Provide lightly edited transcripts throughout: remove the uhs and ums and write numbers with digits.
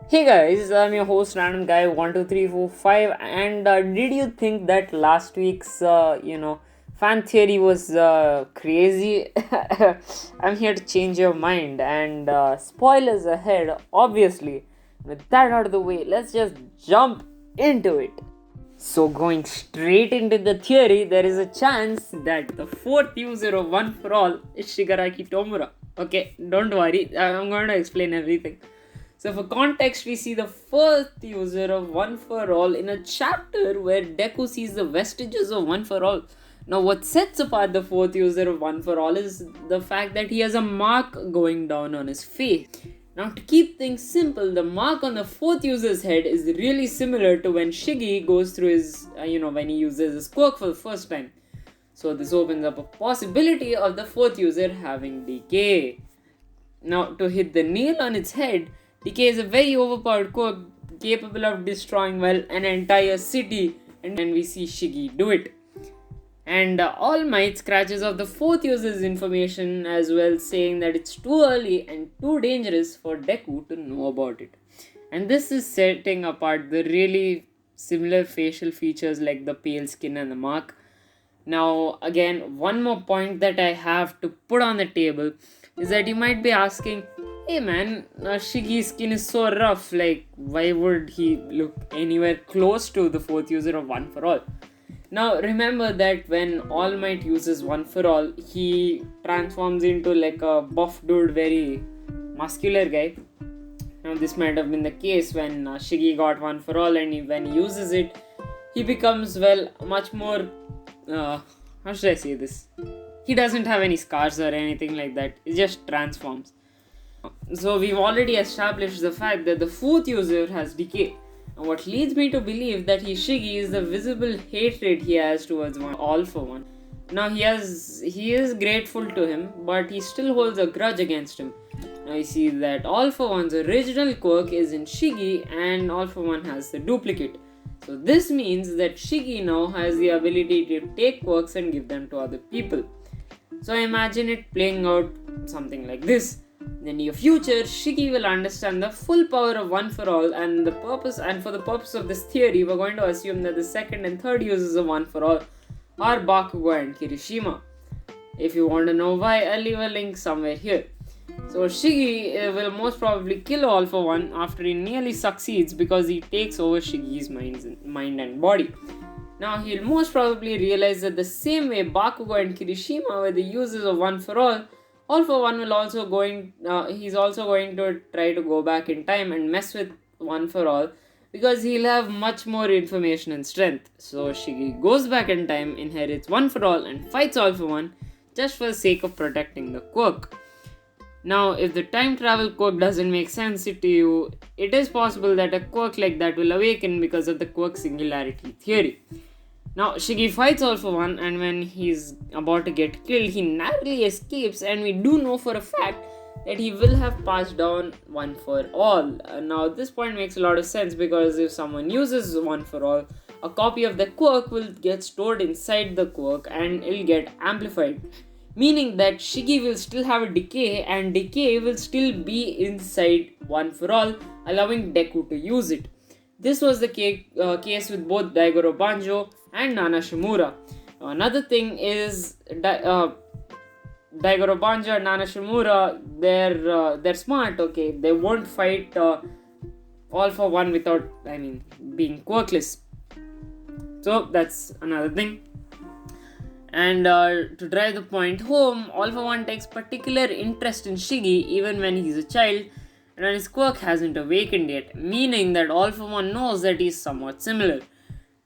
Hey guys, I'm your host Random Guy 12345, and did you think that last week's fan theory was crazy? I'm here to change your mind, and spoilers ahead. Obviously, with that out of the way, let's just jump into it. So, going straight into the theory, there is a chance that the fourth user of One for All is Shigaraki Tomura. Okay, don't worry, I'm going to explain everything. So, for context, we see the first user of One for All in a chapter where Deku sees the vestiges of One for All. Now, what sets apart the fourth user of One for All is the fact that he has a mark going down on his face. Now, to keep things simple, the mark on the fourth user's head is really similar to when Shiggy goes through his, when he uses his quirk for the first time. So, this opens up a possibility of the fourth user having decay. Now, to hit the nail on its head, decay is a very overpowered quirk capable of destroying, well, an entire city, and we see Shiggy do it. And All Might scratches off the fourth user's information as well, saying that it's too early and too dangerous for Deku to know about it. And this is setting apart the really similar facial features like the pale skin and the mark. Now, again, one more point that I have to put on the table is that you might be asking, hey man, Shiggy's skin is so rough, like, why would he look anywhere close to the fourth user of One for All? Now, remember that when All Might uses One for All, he transforms into like a buff dude, very muscular guy. Now, this might have been the case when Shiggy got One for All, and when he uses it, he becomes, well, much more. How should I say this? He doesn't have any scars or anything like that, it just transforms. So, we've already established the fact that the fourth user has decay. And what leads me to believe that Shiggy is the visible hatred he has towards All for One. Now he is grateful to him, but he still holds a grudge against him. Now you see that All for One's original quirk is in Shiggy, and All for One has the duplicate. So this means that Shiggy now has the ability to take quirks and give them to other people. So imagine it playing out something like this. In the near future, Shiggy will understand the full power of One for All, and for the purpose of this theory, we're going to assume that the second and third users of One for All are Bakugo and Kirishima. If you want to know why, I'll leave a link somewhere here. So Shiggy will most probably kill All for One after he nearly succeeds because he takes over Shiggy's mind and body. Now he'll most probably realize that the same way Bakugo and Kirishima were the users of One for All for One he's also going to try to go back in time and mess with One for All because he'll have much more information and strength. So Shiggy goes back in time, inherits One for All, and fights All for One just for the sake of protecting the quirk. Now, if the time travel quirk doesn't make sense to you, it is possible that a quirk like that will awaken because of the quirk singularity theory. Now, Shiggy fights All for One, and when he's about to get killed, he narrowly escapes, and we do know for a fact that he will have passed down One for All. Now, this point makes a lot of sense because if someone uses One for All, a copy of the quirk will get stored inside the quirk and it'll get amplified. Meaning that Shiggy will still have a decay, and decay will still be inside One for All, allowing Deku to use it. This was the case with both Daigoro Banjo and Nana Shimura. Another thing is Daigoro Banjo and Nana Shimura, they're smart, okay? They won't fight All for One without, being quirkless. So that's another thing. And to drive the point home, All for One takes particular interest in Shiggy even when he's a child and when his quirk hasn't awakened yet, meaning that All for One knows that he's somewhat similar.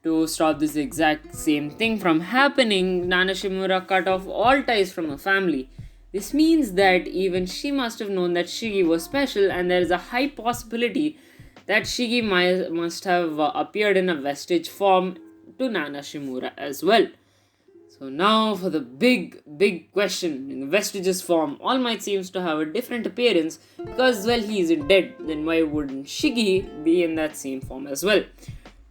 To stop this exact same thing from happening, Nana Shimura cut off all ties from her family. This means that even she must have known that Shiggy was special, and there is a high possibility that Shiggy must have appeared in a vestige form to Nana Shimura as well. So now for the big question. In the vestiges form, All Might seems to have a different appearance because, well, he isn't dead. Then why wouldn't Shiggy be in that same form as well?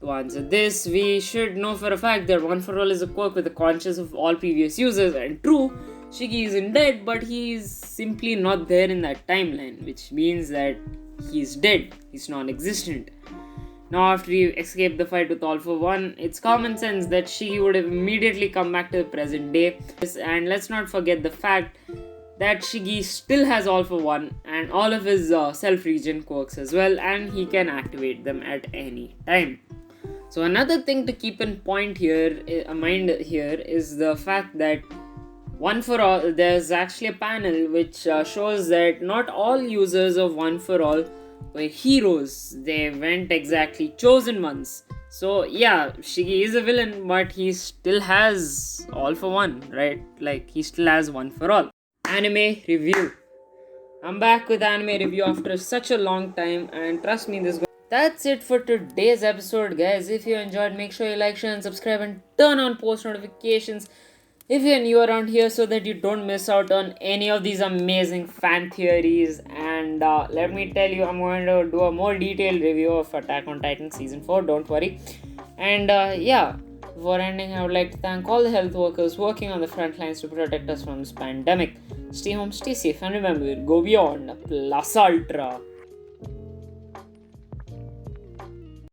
To answer this, we should know for a fact that One for All is a quirk with the conscience of all previous users, and true, Shiggy isn't dead, but he is simply not there in that timeline, which means that he's dead, he's non existent. Now, after he escaped the fight with All for One, it's common sense that Shiggy would have immediately come back to the present day. And let's not forget the fact that Shiggy still has All for One and all of his self-regen quirks as well, and he can activate them at any time. So another thing to keep in mind here is the fact that One for All, there's actually a panel which shows that not all users of One for All were heroes. They weren't exactly chosen ones. So yeah, Shiggy is a villain, but he still has All for One, right? Like, he still has One for All. Anime review. I'm back with anime review after such a long time, and trust me, that's it for today's episode, guys. If you enjoyed, make sure you like, share, and subscribe, and turn on post notifications if you're new around here, so that you don't miss out on any of these amazing fan theories. And let me tell you, I'm going to do a more detailed review of Attack on Titan Season 4, don't worry. And before ending, I would like to thank all the health workers working on the front lines to protect us from this pandemic. Stay home, stay safe, and remember, go beyond plus ultra.